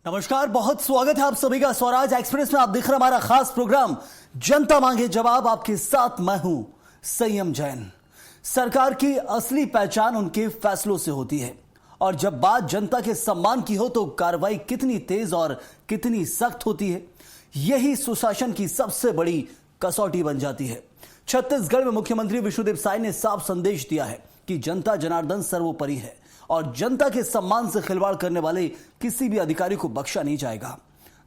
नमस्कार, बहुत स्वागत है आप सभी का स्वराज एक्सप्रेस में। आप देख रहे हैं हमारा खास प्रोग्राम जनता मांगे जवाब। आपके साथ मैं हूं संयम जैन। सरकार की असली पहचान उनके फैसलों से होती है और जब बात जनता के सम्मान की हो तो कार्रवाई कितनी तेज और कितनी सख्त होती है, यही सुशासन की सबसे बड़ी कसौटी बन जाती है। छत्तीसगढ़ में मुख्यमंत्री विष्णुदेव साय ने साफ संदेश दिया है कि जनता जनार्दन सर्वोपरि है और जनता के सम्मान से खिलवाड़ करने वाले किसी भी अधिकारी को बख्शा नहीं जाएगा।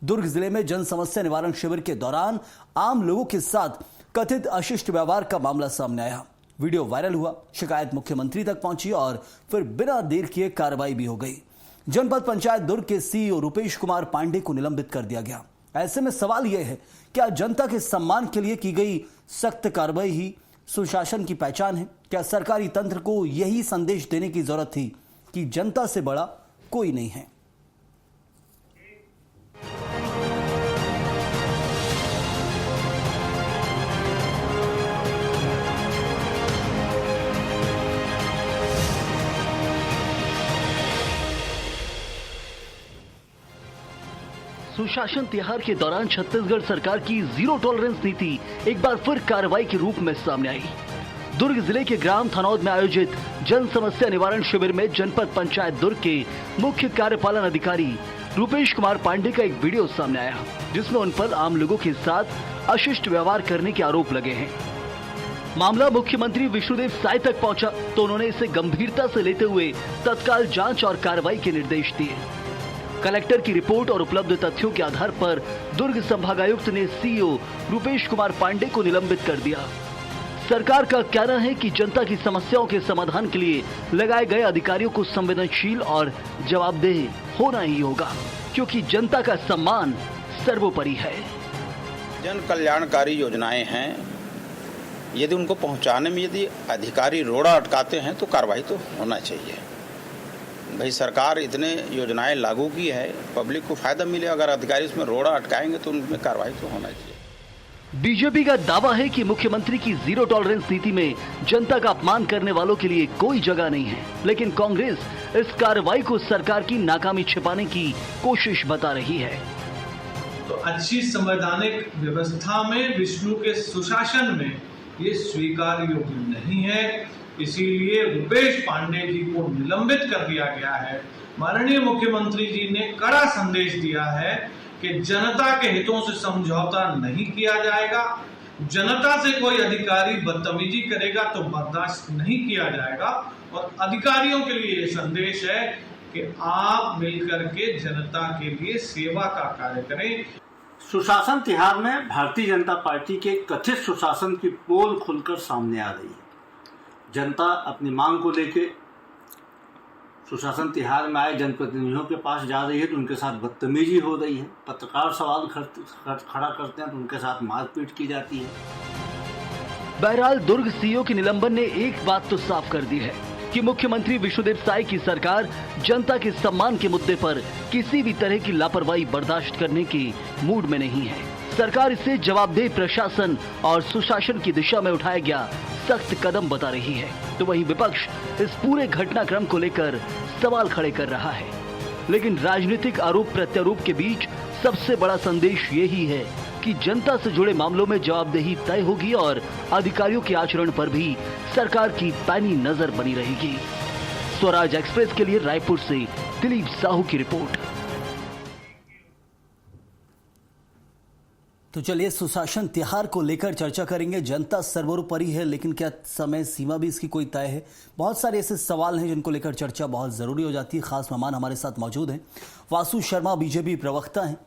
दुर्ग जिले में जन समस्या निवारण शिविर के दौरान आम लोगों के साथ कथित अशिष्ट व्यवहार का मामला सामने आया। वीडियो वायरल हुआ, शिकायत मुख्यमंत्री तक पहुंची और फिर बिना देर किए कार्रवाई भी हो गई। जनपद पंचायत दुर्ग के सीईओ रुपेश कुमार पांडे को निलंबित कर दिया गया। ऐसे में सवाल यह है, क्या जनता के सम्मान के लिए की गई सख्त कार्रवाई ही सुशासन की पहचान है? क्या सरकारी तंत्र को यही संदेश देने की जरूरत थी कि जनता से बड़ा कोई नहीं है? सुशासन त्योहार के दौरान छत्तीसगढ़ सरकार की जीरो टॉलरेंस नीति एक बार फिर कार्रवाई के रूप में सामने आई। दुर्ग जिले के ग्राम थनौद में आयोजित जन समस्या निवारण शिविर में जनपद पंचायत दुर्ग के मुख्य कार्यपालन अधिकारी रुपेश कुमार पांडे का एक वीडियो सामने आया, जिसमें उन पर आम लोगों के साथ अशिष्ट व्यवहार करने के आरोप लगे हैं। मामला मुख्यमंत्री विष्णुदेव साय तक पहुंचा तो उन्होंने इसे गंभीरता से लेते हुए तत्काल जांच और कार्रवाई के निर्देश दिए। कलेक्टर की रिपोर्ट और उपलब्ध तथ्यों के आधार पर दुर्ग संभागायुक्त ने सीईओ रुपेश कुमार पांडे को निलंबित कर दिया। सरकार का कहना है कि जनता की समस्याओं के समाधान के लिए लगाए गए अधिकारियों को संवेदनशील और जवाबदेह होना ही होगा, क्योंकि जनता का सम्मान सर्वोपरि है। जन कल्याणकारी योजनाएं हैं, यदि उनको पहुंचाने में यदि अधिकारी रोड़ा अटकाते हैं तो कार्रवाई तो होना चाहिए। भाई सरकार इतने योजनाएं लागू की है, पब्लिक को फायदा मिले, अगर अधिकारी इसमें रोड़ा अटकाएंगे तो उनमें कार्रवाई तो होना चाहिए। बीजेपी का दावा है कि मुख्यमंत्री की जीरो टॉलरेंस नीति में जनता का अपमान करने वालों के लिए कोई जगह नहीं है, लेकिन कांग्रेस इस कार्रवाई को सरकार की नाकामी छिपाने की कोशिश बता रही है। तो अच्छी संवैधानिक व्यवस्था में विष्णु के सुशासन में ये स्वीकार योग्य नहीं है, इसीलिए रुपेश पांडे जी को निलंबित कर दिया गया है। माननीय मुख्यमंत्री जी ने कड़ा संदेश दिया है कि जनता के हितों से समझौता नहीं किया जाएगा, जनता से कोई अधिकारी बदतमीजी करेगा तो बर्दाश्त नहीं किया जाएगा। और अधिकारियों के लिए ये संदेश है कि आप मिलकर के जनता के लिए सेवा का कार्य करें। सुशासन तिहार में भारतीय जनता पार्टी के कथित सुशासन की पोल खुलकर सामने आ रही है। जनता अपनी मांग को लेकर सुशासन तिहार में आए जनप्रतिनिधियों के पास जा रही है तो उनके साथ बदतमीजी हो रही है। पत्रकार सवाल खड़ा करते हैं तो उनके साथ मारपीट की जाती है। बहरहाल दुर्ग सीईओ के निलंबन ने एक बात तो साफ कर दी है कि मुख्यमंत्री विष्णुदेव साय की सरकार जनता के सम्मान के मुद्दे पर किसी भी तरह की लापरवाही बर्दाश्त करने की मूड में नहीं है। सरकार इसे जवाबदेह प्रशासन और सुशासन की दिशा में उठाया गया सख्त कदम बता रही है, तो वहीं विपक्ष इस पूरे घटनाक्रम को लेकर सवाल खड़े कर रहा है। लेकिन राजनीतिक आरोप प्रत्यारोप के बीच सबसे बड़ा संदेश यही है कि जनता से जुड़े मामलों में जवाबदेही तय होगी और अधिकारियों के आचरण पर भी सरकार की पैनी नजर बनी रहेगी। स्वराज एक्सप्रेस के लिए रायपुर से दिलीप साहू की रिपोर्ट। तो चलिए, सुशासन त्योहार को लेकर चर्चा करेंगे। जनता सर्वोपरि है, लेकिन क्या समय सीमा भी इसकी कोई तय है? बहुत सारे ऐसे सवाल हैं जिनको लेकर चर्चा बहुत ज़रूरी हो जाती है। खास मेहमान हमारे साथ मौजूद हैं। वासु शर्मा बीजेपी प्रवक्ता हैं,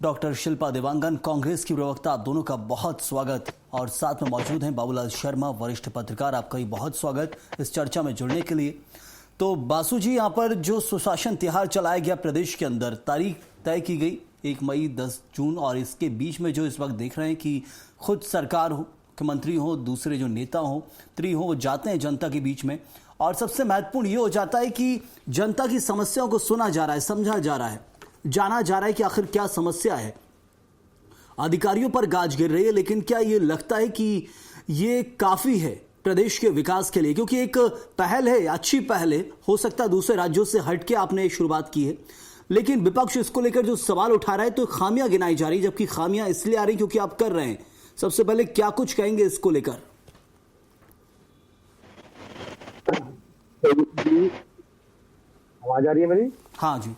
डॉक्टर शिल्पा देवांगन कांग्रेस की प्रवक्ता। आप दोनों का बहुत स्वागत। और साथ में मौजूद हैं बाबूलाल शर्मा, वरिष्ठ पत्रकार। आपका भी बहुत स्वागत इस चर्चा में जुड़ने के लिए। तो बासु जी, यहाँ पर जो सुशासन त्योहार चलाया गया प्रदेश के अंदर, तारीख तय की गई 1 मई 10 जून, और इसके बीच में जो इस वक्त देख रहे हैं कि खुद सरकार हो, मुख्यमंत्री हो, दूसरे जो नेता हो, मंत्री हो, वो जाते हैं जनता के बीच में। और सबसे महत्वपूर्ण ये हो जाता है कि जनता की समस्याओं को सुना जा रहा है, समझा जा रहा है, जाना जा रहा है कि आखिर क्या समस्या है। अधिकारियों पर गाज गिर रही है, लेकिन क्या ये लगता है कि ये काफी है प्रदेश के विकास के लिए? क्योंकि एक पहल है, अच्छी पहल है, हो सकता है दूसरे राज्यों से हटके आपने शुरुआत की है। लेकिन विपक्ष इसको लेकर जो सवाल उठा रहा है तो खामियां गिनाई जा रही, जबकि खामियां इसलिए आ रही क्योंकि आप कर रहे हैं। सबसे पहले क्या कुछ कहेंगे इसको लेकर? आवाज आ रही है मेरी? हाँ जी।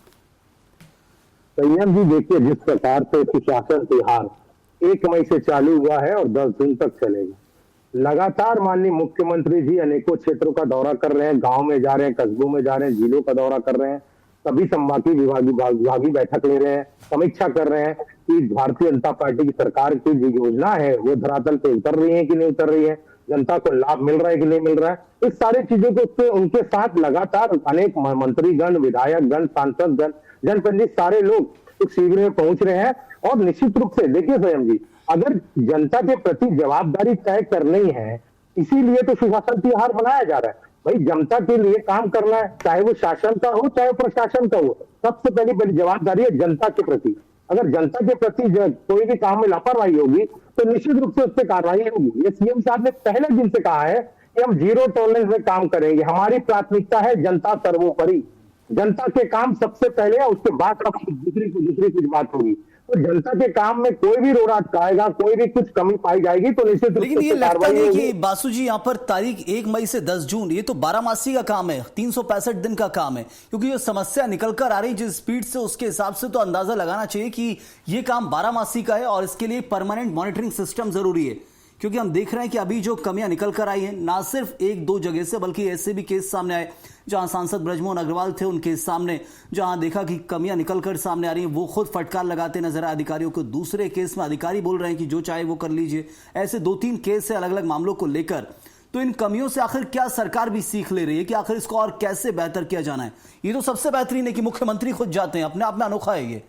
संयम जी, देखिए, जिस प्रकार से सुशासन त्योहार 1 मई से चालू हुआ है और 10 जून तक चलेगा, लगातार माननीय मुख्यमंत्री जी अनेकों क्षेत्रों का दौरा कर रहे हैं, गांव में जा रहे हैं, कस्बों में जा रहे हैं, जिलों का दौरा कर रहे हैं, सभी संभागीय विभागीय बैठक ले रहे हैं, समीक्षा कर रहे हैं कि भारतीय जनता पार्टी की सरकार की जो योजना है वो धरातल पे उतर रही है कि नहीं उतर रही है, जनता को लाभ मिल रहा है कि नहीं मिल रहा है। इस सारी चीजों को उनके साथ लगातार अनेक मंत्रीगण, विधायकगण, सांसदगण, जनप्रतिनिधि सारे लोग इस शिविर में पहुंच रहे हैं। और निश्चित रूप से देखिए संयम जी, अगर जनता के प्रति जवाबदारी तय करनी है, इसीलिए तो सुशासन त्योहार बनाया जा रहा है। भाई, जनता के लिए काम करना है, चाहे वो शासन का हो चाहे प्रशासन का हो, सबसे पहली जवाबदारी है जनता के प्रति। अगर जनता के प्रति कोई भी काम में लापरवाही होगी तो निश्चित रूप से उस पर कार्रवाई होगी। ये सीएम साहब ने पहले दिन से कहा है कि हम जीरो टॉलरेंस में काम करेंगे, हमारी प्राथमिकता है जनता सर्वोपरि, जनता के काम सबसे पहले है, उसके बाद दूसरी कुछ बात होगी। तो जनता के काम में कोई भी रोड़ा अटकाएगा, कोई भी कुछ कमी पाई जाएगी तो निश्चित रूप से। लेकिन ये लगता है कि बासु जी, यहाँ पर तारीख 1 मई से 10 जून, ये तो 12 मासी का काम है, 365 दिन का काम है, क्योंकि ये समस्या निकल कर आ रही जिस स्पीड से, उसके हिसाब से तो अंदाजा लगाना चाहिए कि ये काम 12 मासी का है और इसके लिए परमानेंट मॉनिटरिंग सिस्टम जरूरी है। क्योंकि हम देख रहे हैं कि अभी जो कमियां निकल कर आई हैं, ना सिर्फ 1-2 जगह से, बल्कि ऐसे भी केस सामने आए जहां सांसद ब्रजमोहन अग्रवाल थे, उनके सामने जहां देखा कि कमियां निकल कर सामने आ रही हैं, वो खुद फटकार लगाते नजर आए अधिकारियों को। दूसरे केस में अधिकारी बोल रहे हैं कि जो चाहे वो कर लीजिए। ऐसे 2-3 केस है अलग अलग मामलों को लेकर। तो इन कमियों से आखिर क्या सरकार भी सीख ले रही है कि आखिर इसको और कैसे बेहतर किया जाना है? ये तो सबसे बेहतरीन है कि मुख्यमंत्री खुद जाते हैं, अपने आप में अनोखा है ये।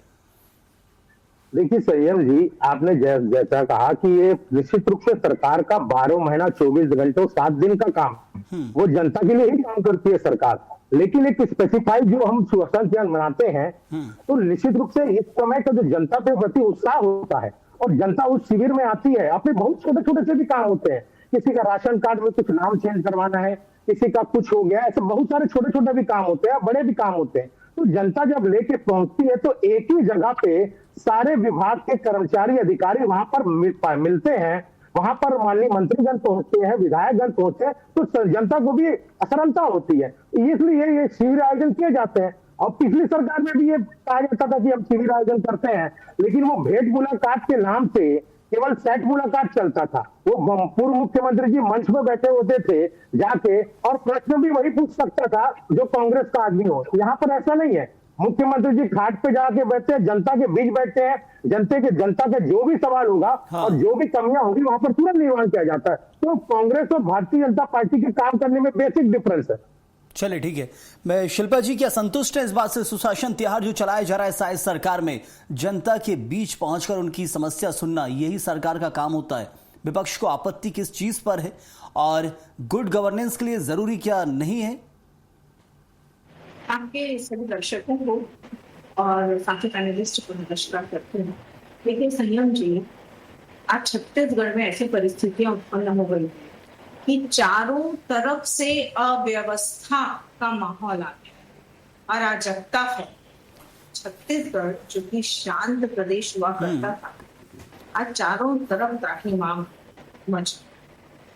देखिए संयम जी, आपने जैसा कहा कि ये निश्चित रूप से सरकार का 12 महीना 24 घंटों 7 दिन का काम, वो जनता के लिए ही काम करती है सरकार। लेकिन एक स्पेसिफाई जो हम सुशासन त्योहार मनाते हैं, तो निश्चित रूप से इस समय का जो जनता के प्रति उत्साह होता है और जनता उस शिविर में आती है, अपने बहुत छोटे छोटे से भी काम होते हैं। किसी का राशन कार्ड में कुछ नाम चेंज करवाना है, किसी का कुछ हो गया, ऐसे बहुत सारे छोटे छोटे भी काम होते हैं, बड़े भी काम होते हैं। तो जनता जब लेके पहुंचती है तो एक ही जगह पे सारे विभाग के कर्मचारी, अधिकारी वहां पर मिलते हैं, वहां पर माननीय मंत्रीगण पहुंचते हैं, विधायकगण पहुंचते हैं, तो जनता को भी सरलता होती है। इसलिए ये शिविर आयोजन किए जाते हैं। और पिछली सरकार में भी ये कहा जाता था कि हम शिविर आयोजन करते हैं, लेकिन वो भेंट मुलाकात के नाम से केवल सेट मुलाकात चलता था। वो पूर्व मुख्यमंत्री जी मंच में बैठे होते थे जाके, और प्रश्न भी वही पूछ सकता था जो कांग्रेस का आदमी हो। यहाँ पर ऐसा नहीं है, मुख्यमंत्री जी घाट पे जाके बैठते हैं, जनता के बीच बैठते हैं, जनता का जो भी सवाल होगा और जो भी कमियां होगी वहां पर तुरंत निर्माण किया जाता है। तो कांग्रेस और भारतीय जनता पार्टी के काम करने में बेसिक डिफरेंस है। चलिए ठीक है। मैं शिल्पा जी, क्या संतुष्ट है इस बात से सुशासन त्योहार जो चलाया जा रहा है शायद सरकार में, जनता के बीच पहुंचकर उनकी समस्या सुनना, यही सरकार का काम होता है? विपक्ष को आपत्ति किस चीज पर है और गुड गवर्नेंस के लिए जरूरी क्या नहीं है? आपके सभी दर्शकों को और साथी पैनलिस्ट को नमस्कार करते हैं। देखिए संयम जी, आज छत्तीसगढ़ में ऐसी परिस्थितियां उत्पन्न हो गई कि चारों तरफ से अव्यवस्था का माहौल आ गया, अराजकता है। छत्तीसगढ़ जो कि शांत प्रदेश हुआ करता था, आज चारों तरफ त्राहिमाम मच।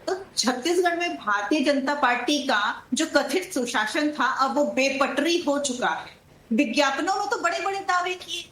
तो छत्तीसगढ़ में भारतीय जनता पार्टी का जो कथित सुशासन था, अब वो बेपटरी हो चुका है। विज्ञापनों में तो बड़े बड़े दावे किए,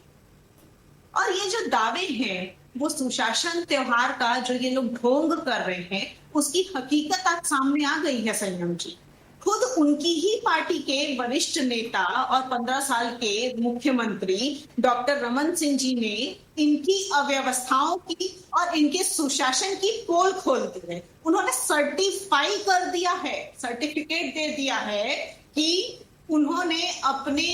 और ये जो दावे हैं वो सुशासन त्योहार का जो ये लोग ढोंग कर रहे हैं, उसकी हकीकत आज सामने आ गई है संयम जी। खुद उनकी ही पार्टी के वरिष्ठ नेता और 15 साल के मुख्यमंत्री डॉक्टर रमन सिंह जी ने इनकी अव्यवस्थाओं की और इनके सुशासन की पोल खोल दी है। उन्होंने सर्टिफाई कर दिया है, सर्टिफिकेट दे दिया है कि उन्होंने अपने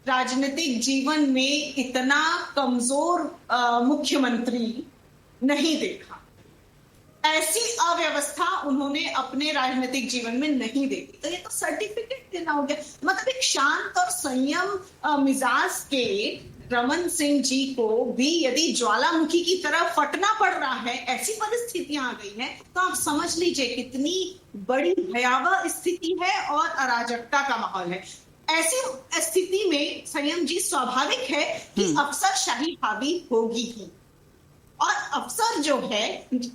राजनीतिक जीवन में इतना कमजोर मुख्यमंत्री नहीं देखा। ऐसी अव्यवस्था उन्होंने अपने राजनीतिक जीवन में नहीं देखी। तो ये तो सर्टिफिकेट देना हो गया। मतलब एक शांत और संयम मिजाज के रमन सिंह जी को भी यदि ज्वालामुखी की तरह फटना पड़ रहा है, ऐसी परिस्थितियां आ गई हैं, तो आप समझ लीजिए कितनी बड़ी भयावह स्थिति है और अराजकता का माहौल है। ऐसी स्थिति में संयम जी स्वाभाविक है कि अफसरशाही हावी होगी ही। और अफसर जो है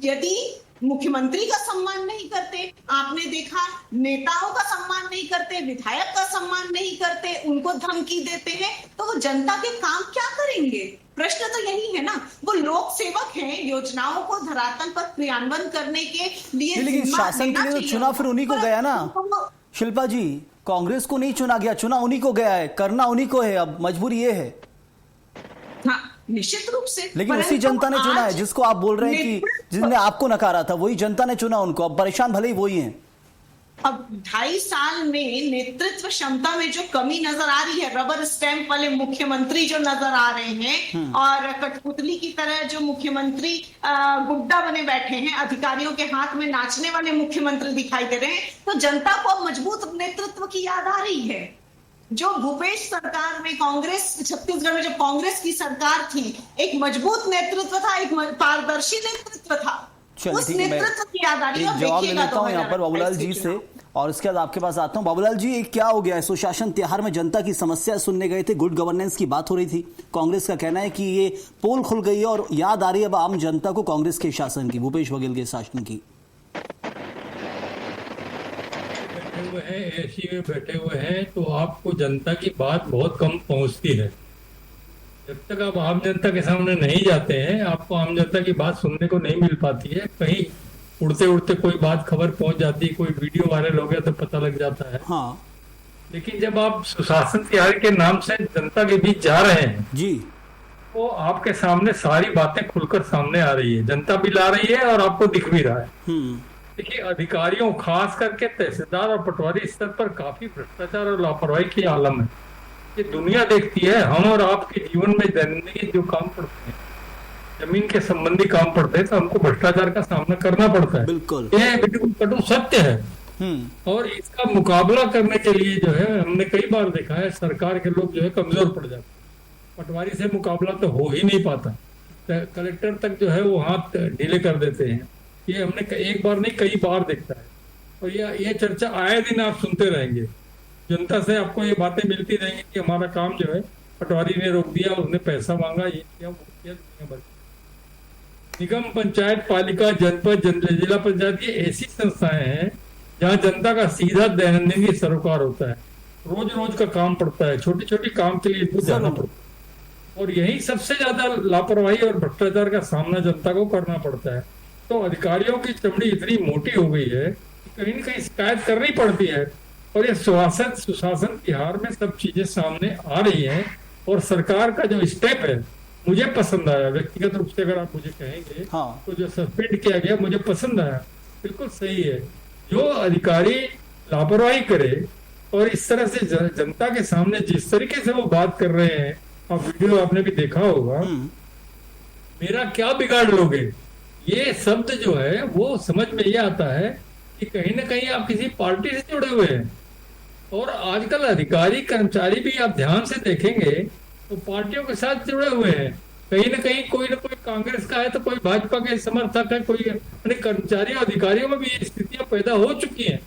यदि मुख्यमंत्री का सम्मान नहीं करते, आपने देखा नेताओं का सम्मान नहीं करते, विधायक का सम्मान नहीं करते, उनको धमकी देते हैं, तो वो जनता के काम क्या करेंगे? प्रश्न तो यही है ना। वो लोक सेवक हैं, योजनाओं को धरातल पर क्रियान्वयन करने के लिए लेकिन शासन के लिए तो चुना फिर उन्हीं को गया ना शिल्पा जी, कांग्रेस को नहीं चुना गया, चुना उन्हीं को गया है, करना उन्हीं को है, अब मजबूरी ये है। हाँ, निश्चित रूप से। लेकिन उसी जनता ने चुना है जिसको आप बोल रहे हैं कि जिसने आपको नकारा था, वही जनता ने चुना उनको, अब परेशान भले ही वही हैं। अब 2.5 साल में नेतृत्व क्षमता में जो कमी नजर आ रही है, रबर स्टैंप वाले मुख्यमंत्री जो नजर आ रहे हैं और कठपुतली की तरह जो मुख्यमंत्री गुड्डा बने बैठे हैं, अधिकारियों के हाथ में नाचने वाले मुख्यमंत्री दिखाई दे रहे हैं, तो जनता को मजबूत नेतृत्व की याद आ रही है। जो भूपेश सरकार में कांग्रेस, छत्तीसगढ़ में जब कांग्रेस की सरकार थी, एक मजबूत नेतृत्व था, एक पारदर्शी नेतृत्व था, उस नेतृत्व की याद आ रही है। जवाब ले लेता हूं यहाँ पर बाबूलाल जी से और इसके बाद आपके पास आता हूं। बाबूलाल जी, क्या हो गया है? सुशासन त्योहार में जनता की समस्या सुनने गए थे, गुड गवर्नेंस की बात हो रही थी, कांग्रेस का कहना है कि ये पोल खुल गई है और याद आ रही है अब आम जनता को कांग्रेस के शासन की, भूपेश बघेल के शासन की। एसी में बैठे हुए हैं तो आपको जनता की बात बहुत कम पहुंचती है। जब तक आप आम जनता के सामने नहीं जाते हैं, आपको आम जनता की बात सुनने को नहीं मिल पाती है। कहीं उड़ते उड़ते कोई बात खबर पहुंच जाती है, कोई वीडियो वायरल हो गया तो पता लग जाता है। हाँ। लेकिन जब आप सुशासन त्योहार के नाम से जनता के बीच जा रहे हैं जी, तो आपके सामने सारी बातें खुलकर सामने आ रही है, जनता भी ला रही है और आपको दिख भी रहा है। देखिए, अधिकारियों खास करके तहसीलदार और पटवारी स्तर पर काफी भ्रष्टाचार और लापरवाही की आलम है। ये दुनिया देखती है। हम और आपके जीवन में दैनिक जो काम पड़ते हैं, जमीन के संबंधी काम पड़ते हैं, तो हमको भ्रष्टाचार का सामना करना पड़ता है। बिल्कुल, ये बिल्कुल कटु सत्य है। और इसका मुकाबला करने के लिए जो है, हमने कई बार देखा है, सरकार के लोग जो है कमजोर पड़ जाते हैं। पटवारी से मुकाबला तो हो ही नहीं पाता, कलेक्टर तक जो है वो हाथ ढीले कर देते हैं। ये हमने एक बार नहीं कई बार देखता है। और ये चर्चा आए दिन आप सुनते रहेंगे, जनता से आपको ये बातें मिलती रहेंगी कि हमारा काम जो है पटवारी ने रोक दिया, उसने पैसा मांगा, ये किया, वो किया, दुनिया भर। निगम, पंचायत, पालिका, जनपद, जिला पंचायत, ये ऐसी संस्थाएं हैं जहाँ जनता का सीधा दैनंदिन की सरोकार होता है। रोज रोज का काम पड़ता है, छोटी छोटी काम के लिए इनको जाना पड़ता है, और यही सबसे ज्यादा लापरवाही और भ्रष्टाचार का सामना जनता को करना पड़ता है। तो अधिकारियों की चमड़ी इतनी मोटी हो गई है कि कहीं न कहीं शिकायत करनी पड़ती है। और ये सुशासन त्योहार में सब चीजें सामने आ रही हैं। और सरकार का जो स्टेप है मुझे पसंद आया, व्यक्तिगत रूप से अगर आप मुझे कहेंगे। हाँ। तो जो सस्पेंड किया गया मुझे पसंद आया, बिल्कुल सही है। जो अधिकारी लापरवाही करे और इस तरह से जनता के सामने जिस तरीके से वो बात कर रहे हैं, और वीडियो आपने भी देखा होगा, मेरा क्या बिगाड़ लोगे, ये शब्द जो है वो समझ में ये आता है कि कहीं ना कहीं आप किसी पार्टी से जुड़े हुए हैं। और आजकल अधिकारी कर्मचारी भी आप ध्यान से देखेंगे तो पार्टियों के साथ जुड़े हुए हैं। कहीं ना कहीं कोई ना कोई कांग्रेस का है तो कोई भाजपा के समर्थक है, कोई अपने कर्मचारी और अधिकारियों में भी ये स्थितियां पैदा हो चुकी हैं।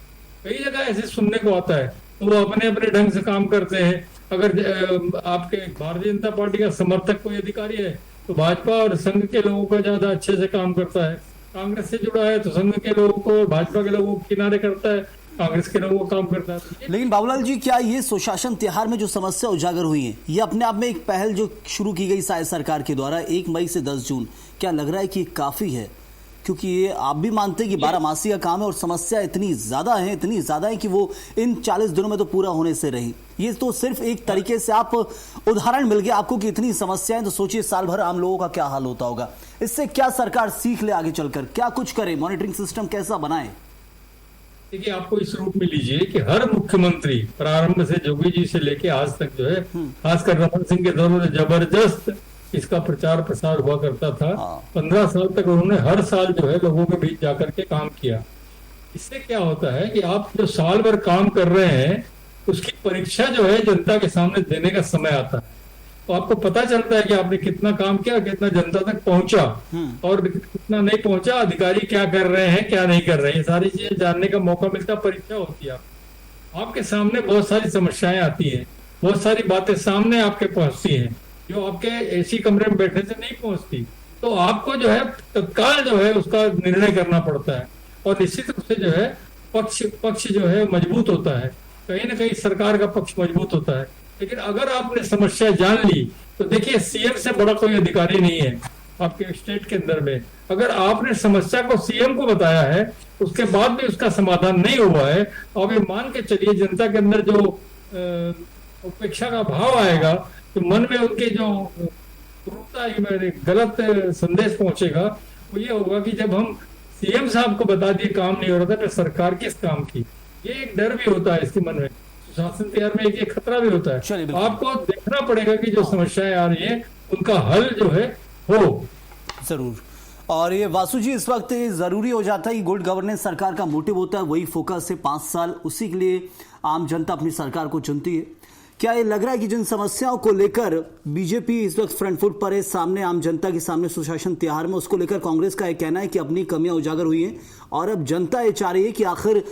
कई जगह ऐसे सुनने को आता है, तो वो अपने अपने ढंग से काम करते हैं। अगर आपके भारतीय जनता पार्टी का समर्थक कोई अधिकारी है तो भाजपा और संघ के लोगों को ज्यादा अच्छे से काम करता है, कांग्रेस से जुड़ा है तो संघ के लोगों को, भाजपा के लोगों को किनारे करता है, कांग्रेस के लोगों को काम करता है। लेकिन बाबूलाल जी, क्या ये सुशासन त्योहार में जो समस्या उजागर हुई है, ये अपने आप में एक पहल जो शुरू की गई शायद सरकार के द्वारा 1 मई से 10 जून, क्या लग रहा है कि काफी है? क्योंकि ये आप भी मानते हैं कि 12 मासी का काम है और समस्या इतनी ज्यादा है कि वो इन 40 दिनों में तो पूरा होने से रही। ये तो सिर्फ एक तरीके से आप उदाहरण मिल गया आपको कि इतनी समस्याएं, तो सोचिए साल भर आम लोगों का क्या हाल होता होगा। इससे क्या सरकार सीख ले आगे चलकर, क्या कुछ करे, मॉनिटरिंग सिस्टम कैसा बनाए? देखिए, आपको इस रूप में लीजिए कि हर मुख्यमंत्री प्रारंभ से जोगी जी से लेके आज तक जो है, खासकर रमन सिंह के दौर में जबरदस्त इसका प्रचार प्रसार हुआ करता था। 15 साल तक उन्होंने हर साल जो है लोगों के बीच जाकर के काम किया। इससे क्या होता है कि आप जो साल भर काम कर रहे हैं उसकी परीक्षा जो है जनता के सामने देने का समय आता है, तो आपको पता चलता है कि आपने कितना काम किया, कितना जनता तक पहुंचा और कितना नहीं पहुंचा, अधिकारी क्या कर रहे हैं क्या नहीं कर रहे हैं, ये सारी चीजें जानने का मौका मिलता, परीक्षा होती है। आपके सामने बहुत सारी समस्याएं आती हैं, बहुत सारी बातें सामने आपके पहुंचती हैं जो आपके एसी कमरे में बैठने से नहीं पहुंचती, तो आपको जो है तत्काल जो है उसका निर्णय करना पड़ता है और निश्चित रूप से जो है पक्ष जो है मजबूत होता है, कहीं ना कहीं सरकार का पक्ष मजबूत होता है। लेकिन अगर आपने समस्या जान ली तो देखिए सीएम से बड़ा कोई अधिकारी नहीं है आपके स्टेट के अंदर में। अगर आपने समस्या को सीएम को बताया है उसके बाद भी उसका समाधान नहीं हुआ है, आप ये मान के चलिए जनता के अंदर जो उपेक्षा का भाव आएगा, तो मन में उनके जो गलत संदेश पहुंचेगा, वो ये होगा कि जब हम सीएम साहब को बता दिए काम नहीं हो रहा था तो सरकार किस काम की, ये एक डर भी होता है इसके मन में, शासन तैयार में एक खतरा भी होता है। आपको देखना पड़ेगा कि जो समस्याएं आ रही है उनका हल जो है हो जरूर। और ये वासु जी, इस वक्त जरूरी हो जाता है, गुड गवर्नेंस सरकार का मोटिव होता है, वही फोकस है 5 साल, उसी के लिए आम जनता अपनी सरकार को चुनती है। क्या ये लग रहा है कि जिन समस्याओं को लेकर बीजेपी इस वक्त फ्रंट फुट पर है, सामने आम जनता के सामने सुशासन त्योहार में, उसको लेकर कांग्रेस का यह कहना है कि अपनी कमियां उजागर हुई हैं और अब जनता ये चाह रही है कि आखिर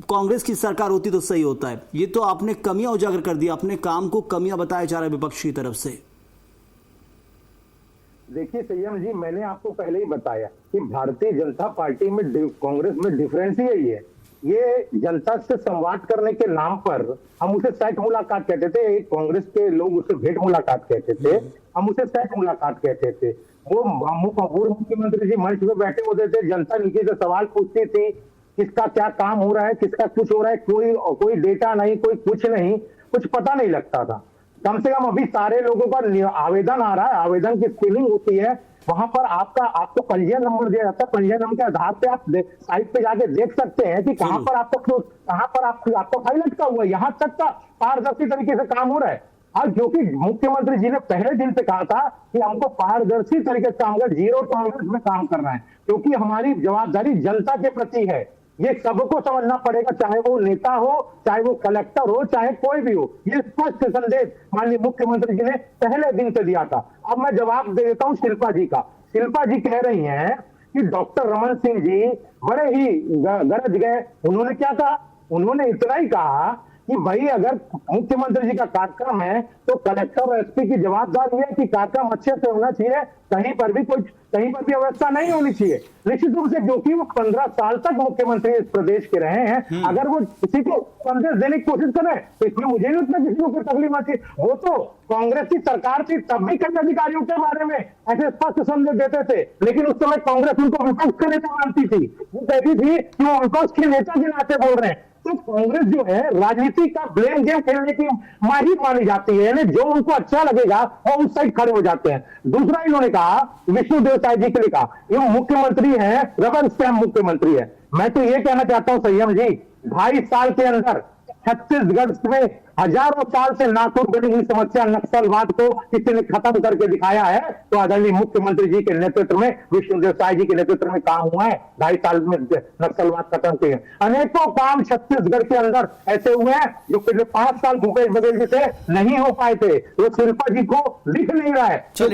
कांग्रेस की सरकार होती तो सही होता है। ये तो आपने कमियां उजागर कर दी, अपने काम को कमियां बताया जा रहा है विपक्ष की तरफ से। देखिए संयम जी, मैंने आपको पहले ही बताया कि भारतीय जनता पार्टी में कांग्रेस में डिफरेंस ही यही है, ये जनता से संवाद करने के नाम पर हम उसे सैट मुलाकात कहते थे, कांग्रेस के लोग उसे भेंट मुलाकात कहते थे, हम उसे सैट मुलाकात कहते थे। वो पूर्व मुख्यमंत्री जी मंच पे बैठे होते थे, जनता नीचे से सवाल पूछती थी किसका क्या काम हो रहा है, किसका कुछ हो रहा है, कोई डेटा नहीं, कोई कुछ नहीं, कुछ पता नहीं लगता था। कम से कम अभी सारे लोगों का आवेदन आ रहा है, आवेदन की स्क्रीनिंग होती है, वहां पर आपको पंजीयन नंबर दिया जाता है, पंजीयन नंबर के आधार पे आप साइट पे जाके देख सकते हैं कि कहां पर आपका फाइल अटका हुआ है। यहां तक का पारदर्शी तरीके से काम हो रहा है। और जो कि मुख्यमंत्री जी ने पहले दिन से कहा था कि हमको पारदर्शी तरीके से काम कर, जीरो टॉलरेंस में काम करना है, क्योंकि हमारी जवाबदारी जनता के प्रति है। ये सबको समझना पड़ेगा, चाहे वो नेता हो, चाहे वो कलेक्टर हो, चाहे कोई भी हो। ये स्पष्ट संदेश माननीय मुख्यमंत्री जी ने पहले दिन से दिया था। अब मैं जवाब दे देता हूं शिल्पा जी का। शिल्पा जी कह रही हैं कि डॉक्टर रमन सिंह जी बड़े ही गरज गए। उन्होंने क्या कहा? उन्होंने इतना ही कहा कि भाई अगर मुख्यमंत्री जी का कार्यक्रम है तो कलेक्टर और एसपी की जवाबदारी है कि कार्यक्रम अच्छे से होना चाहिए, कहीं पर भी अवस्था नहीं होनी चाहिए। निश्चित रूप से जो कि वो 15 साल तक मुख्यमंत्री इस प्रदेश के रहे हैं, अगर वो किसी को संदेश देने की कोशिश करें तो इसमें मुझे नहीं लगता किसी को कोई तकलीफ आती। वो तो कांग्रेस की सरकार थी, तब भी कई अधिकारियों के बारे में ऐसे स्पष्ट संदेश देते थे, लेकिन उस समय कांग्रेस उनको विपक्ष के नेता मानती थी। वो कहती थी कि वो विपक्ष के नेता के नाते बोल रहे हैं। तो कांग्रेस जो है राजनीति का ब्लेम गेम खेलने की माहिर मानी जाती है, यानी जो उनको अच्छा लगेगा वो उस साइड खड़े हो जाते हैं। दूसरा इन्होंने कहा, विष्णुदेव साय जी के लिए कहा, ये मुख्यमंत्री है, रबर स्टैम्प मुख्यमंत्री है। मैं तो ये कहना चाहता हूं संयम जी, 2.5 साल के अंदर छत्तीसगढ़ में हजारों साल से नासूर बनी हुई समस्या नक्सलवाद को किसी ने खत्म करके दिखाया है, तो आदरणीय मुख्यमंत्री जी के नेतृत्व में, विष्णुदेव साय जी के नेतृत्व में काम हुआ है। 2.5 साल में नक्सलवाद खत्म किए। अनेकों काम छत्तीसगढ़ के अंदर ऐसे हुए हैं जो पिछले 5 साल भूपेश बघेल जी से नहीं हो पाए थे। वो शिल्पा जी को लिख नहीं रहा है। जो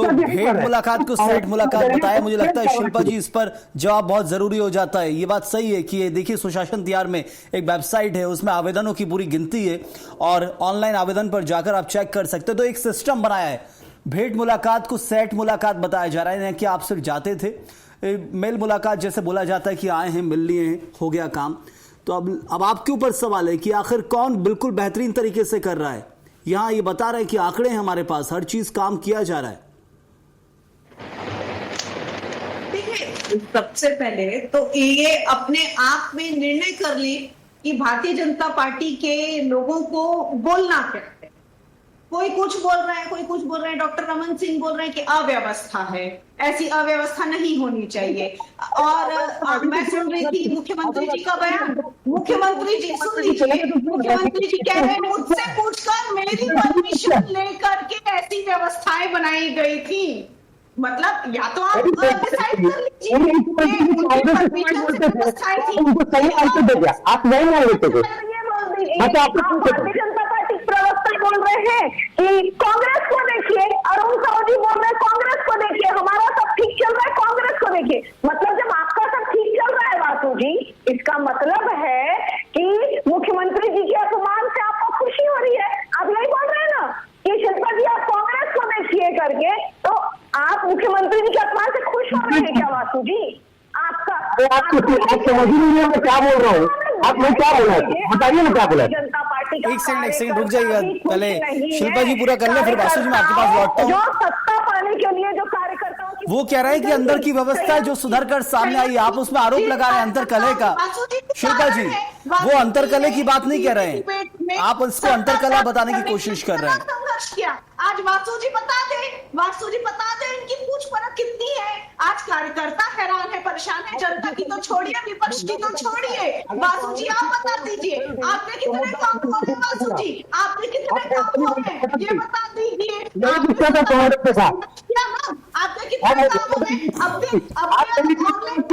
भेंट मुलाकात को सेट मुलाकात बताया, मुझे लगता है शिल्पा जी इस पर जवाब बहुत जरूरी हो जाता है। ये बात सही है कि देखिए सुशासन त्योहार में एक वेबसाइट है, उसमें आवेदनों की पूरी गिनती है और ऑनलाइन आवेदन पर जाकर आप चेक कर सकते हो। तो एक सिस्टम बनाया है, भेंट मुलाकात को सेट मुलाकात बताया जा रहा है कि आप सिर्फ जाते थे, मेल मुलाकात जैसे बोला जाता है कि आए हैं, मिल लिए हैं, हो गया काम। तो अब आपके ऊपर सवाल है कि आखिर कौन बिल्कुल बेहतरीन तरीके से कर रहा है। यहां ये बता रहे हैं कि आंकड़े हैं हमारे पास, हर चीज काम किया जा रहा है। सबसे पहले तो ये अपने आप में निर्णय कर ली कि भारतीय जनता पार्टी के लोगों को बोलना क्या है। कोई कुछ बोल रहा है, कोई कुछ बोल रहे हैं। डॉक्टर रमन सिंह बोल रहे हैं कि अव्यवस्था है, ऐसी अव्यवस्था नहीं होनी चाहिए। और मैं सुन रही थी मुख्यमंत्री जी का बयान, मुख्यमंत्री जी सुन लीजिए, मुख्यमंत्री जी कह रहे हैं मुझसे पूछकर मेरी परमिशन लेकर के ऐसी व्यवस्थाएं बनाई गई थी। मतलब या तो आप डिसाइड कर लीजिए, आप नहीं मान लेते थे। भारतीय जनता पार्टी प्रवक्ता बोल रहे हैं कि कांग्रेस को देखिए, अरुण साहू जी बोल रहे हैं कांग्रेस को देखिए, हमारा सब ठीक चल रहा है, कांग्रेस को देखिए। मतलब जब आपका सब ठीक चल रहा है वासु जी, इसका मतलब है कि बासु जी, आपका आप समझ ही नहीं है मैं क्या बोल रहा हूँ। आप मैं क्या बोला बताइए ना क्या बोला। जनता पार्टी का एक सेकंड रुक जाइएगा, पहले शिल्पा जी पूरा कर ले, फिर बासु जी मैं आपके पास लौटता हूँ। जो सत्ता पाने के लिए जो कार्यकर्ताओं की वो कह रहे हैं कि अंदर की व्यवस्था है जो सुधर कर सामने आई, आप उसमें आरोप लगा रहे हैं अंतरकलह का। शिल्पा जी वो अंतरकलह की बात नहीं कह रहे हैं, आप उसको अंतरकलह बताने की कोशिश कर रहे हैं। संघर्ष किया। आज वासु जी बता दे इनकी पूछ परख कितनी है। आज कार्यकर्ता हैरान है, परेशान है, जनता की तो छोड़िए, विपक्ष की तो छोड़िए। वासु जी आप बता दीजिए, आपने कितने काम खोले? वासु जी आपने कितने काम खोले ये बता दीजिए। आपने कितने काम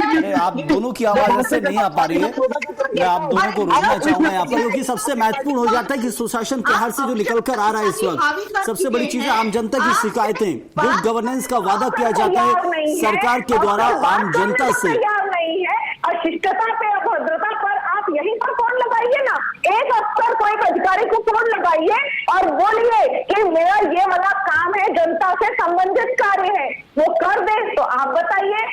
अरे आप दोनों की आवाज ऐसे नहीं आ पा रही है, मैं आप दोनों को रोकना चाहूंगा यहाँ पर, क्योंकि सबसे महत्वपूर्ण हो जाता है कि सुशासन त्योहार से जो निकल कर आ रहा है इस वक्त सबसे बड़ी चीज है आम जनता की शिकायतें। गुड गवर्नेंस का वादा किया जाता है सरकार के द्वारा आम जनता से। नहीं है और शिष्टता पे, अभद्रता पर आप यहीं पर फोन लगाइए ना, एक अफसर को, एक अधिकारी को फोन लगाइए और बोलिए कि मेरा ये वाला काम है, जनता से संबंधित कार्य है, वो कर दे। तो आप बताइए,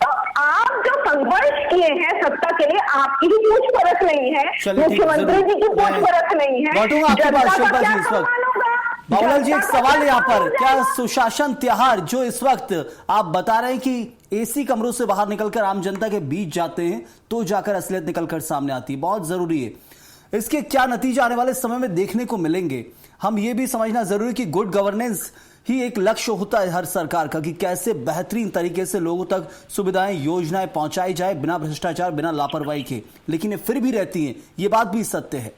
तो आप जो संघर्ष किए हैं सत्ता के लिए, आपकी भी पूछ परख नहीं है, मुख्यमंत्री जी की पूछ परख नहीं है, जनता का क्या सम्मान होगा? बाबूलाल जी एक सवाल यहाँ पर, क्या सुशासन त्योहार जो इस वक्त आप बता रहे हैं कि एसी कमरों से बाहर निकलकर आम जनता के बीच जाते हैं तो जाकर असलियत निकलकर सामने आती है, बहुत जरूरी है, इसके क्या नतीजे आने वाले समय में देखने को मिलेंगे? हम ये भी समझना जरूरी कि गुड गवर्नेंस ही एक लक्ष्य होता है हर सरकार का, कि कैसे बेहतरीन तरीके से लोगों तक सुविधाएं, योजनाएं पहुंचाई जाए बिना भ्रष्टाचार, बिना लापरवाही के, लेकिन ये फिर भी रहती हैं, ये बात भी सत्य है।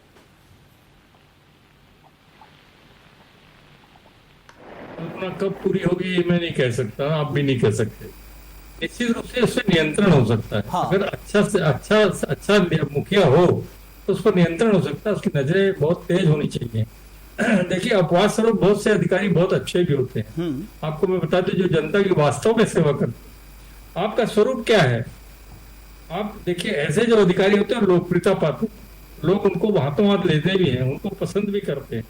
कब पूरी होगी ये मैं नहीं कह सकता, आप भी नहीं कह सकते। निश्चित रूप से उससे नियंत्रण हो सकता है। हाँ। अगर अच्छा से अच्छा मुखिया हो तो उसको नियंत्रण हो सकता है, उसकी नजरें बहुत तेज होनी चाहिए। देखिए अपवाद स्वरूप बहुत से अधिकारी बहुत अच्छे भी होते हैं। आपको मैं बता दूं, जो जनता की वास्तव में सेवा करते हैं, आपका स्वरूप क्या है? आप देखिए ऐसे जो अधिकारी होते हैं लोकप्रियता पाते हैं, लोग उनको हाथों हाथ लेते भी हैं, उनको पसंद भी करते हैं।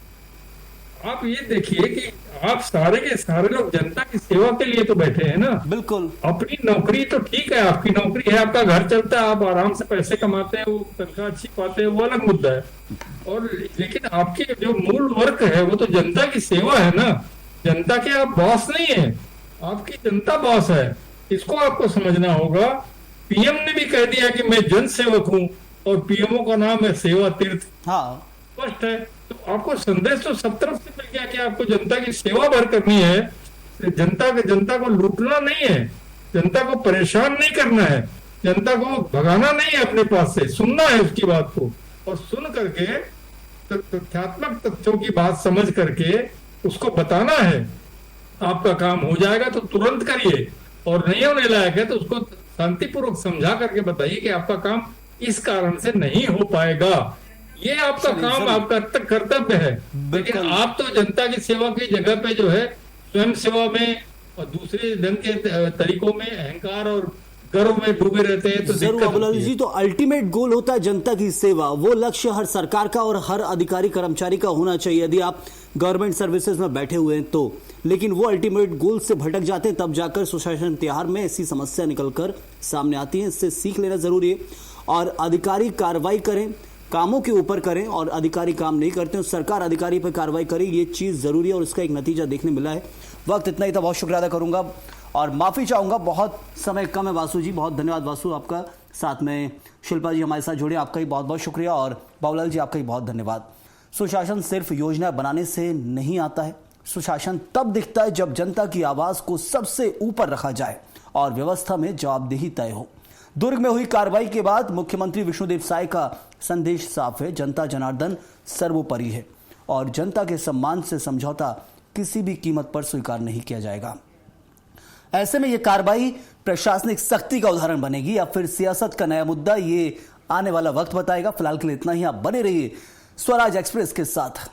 आप ये देखिए कि आप सारे के सारे लोग जनता की सेवा के लिए तो बैठे हैं ना। बिल्कुल। अपनी नौकरी तो ठीक है, आपकी नौकरी है, आपका घर चलता है, आप आराम से पैसे कमाते हैं, वो तनख्वाह अच्छी पाते हैं, वो अलग मुद्दा है। और लेकिन आपकी जो मूल वर्क है वो तो जनता की सेवा है ना। जनता के आप बॉस नहीं है, आपकी जनता बॉस है, इसको आपको समझना होगा। पीएम ने भी कह दिया कि मैं जन सेवक हूँ और पीएमओ का नाम है सेवा तीर्थ। हाँ स्पष्ट है। तो आपको संदेश तो सब तरफ से मिल गया कि आपको जनता की सेवा भर करनी है, जनता को लूटना नहीं है, जनता को परेशान नहीं करना है, जनता को भगाना नहीं है, अपने पास से सुनना है उसकी बात को, और सुन करके तथ्यात्मक तथ्यों की बात समझ करके उसको बताना है। आपका काम हो जाएगा तो तुरंत करिए, और नहीं होने लायक है तो उसको शांतिपूर्वक समझा करके बताइए कि आपका काम इस कारण से नहीं हो पाएगा। ये आपका काम, आपका कर्तव्य है। लेकिन आप तो जनता की सेवा की जगह पे जो है स्वयं सेवा में और दूसरे ढंग के तरीकों में अहंकार और गर्व में डूबे रहते हैं तो जरूर बाबूलाल जी, तो अल्टीमेट गोल होता है जनता की सेवा, वो लक्ष्य हर सरकार का और हर अधिकारी कर्मचारी का होना चाहिए यदि आप गवर्नमेंट सर्विसेज में बैठे हुए हैं तो। लेकिन वो अल्टीमेट गोल से भटक जाते हैं, तब जाकर सुशासन त्योहार में ऐसी समस्या निकलकर सामने आती है। इससे सीख लेना जरूरी है और अधिकारी कार्रवाई करें, कामों के ऊपर करें, और अधिकारी काम नहीं करते हैं सरकार अधिकारी पर कार्रवाई करे, ये चीज जरूरी है और इसका एक नतीजा देखने मिला है। वक्त इतना ही था, बहुत शुक्रिया अदा करूंगा और माफी चाहूंगा, बहुत समय कम है। वासु जी बहुत धन्यवाद, वासु आपका, साथ में शिल्पा जी हमारे साथ जुड़े, आपका ही बहुत बहुत शुक्रिया, और बाबूलाल जी आपका ही बहुत धन्यवाद। सुशासन सिर्फ योजना बनाने से नहीं आता है, सुशासन तब दिखता है जब जनता की आवाज को सबसे ऊपर रखा जाए और व्यवस्था में जवाबदेही तय हो। दुर्ग में हुई कार्रवाई के बाद मुख्यमंत्री विष्णुदेव साय का संदेश साफ है, जनता जनार्दन सर्वोपरि है और जनता के सम्मान से समझौता किसी भी कीमत पर स्वीकार नहीं किया जाएगा। ऐसे में यह कार्रवाई प्रशासनिक सख्ती का उदाहरण बनेगी या फिर सियासत का नया मुद्दा, ये आने वाला वक्त बताएगा। फिलहाल के लिए इतना ही, आप बने रहिए स्वराज एक्सप्रेस के साथ।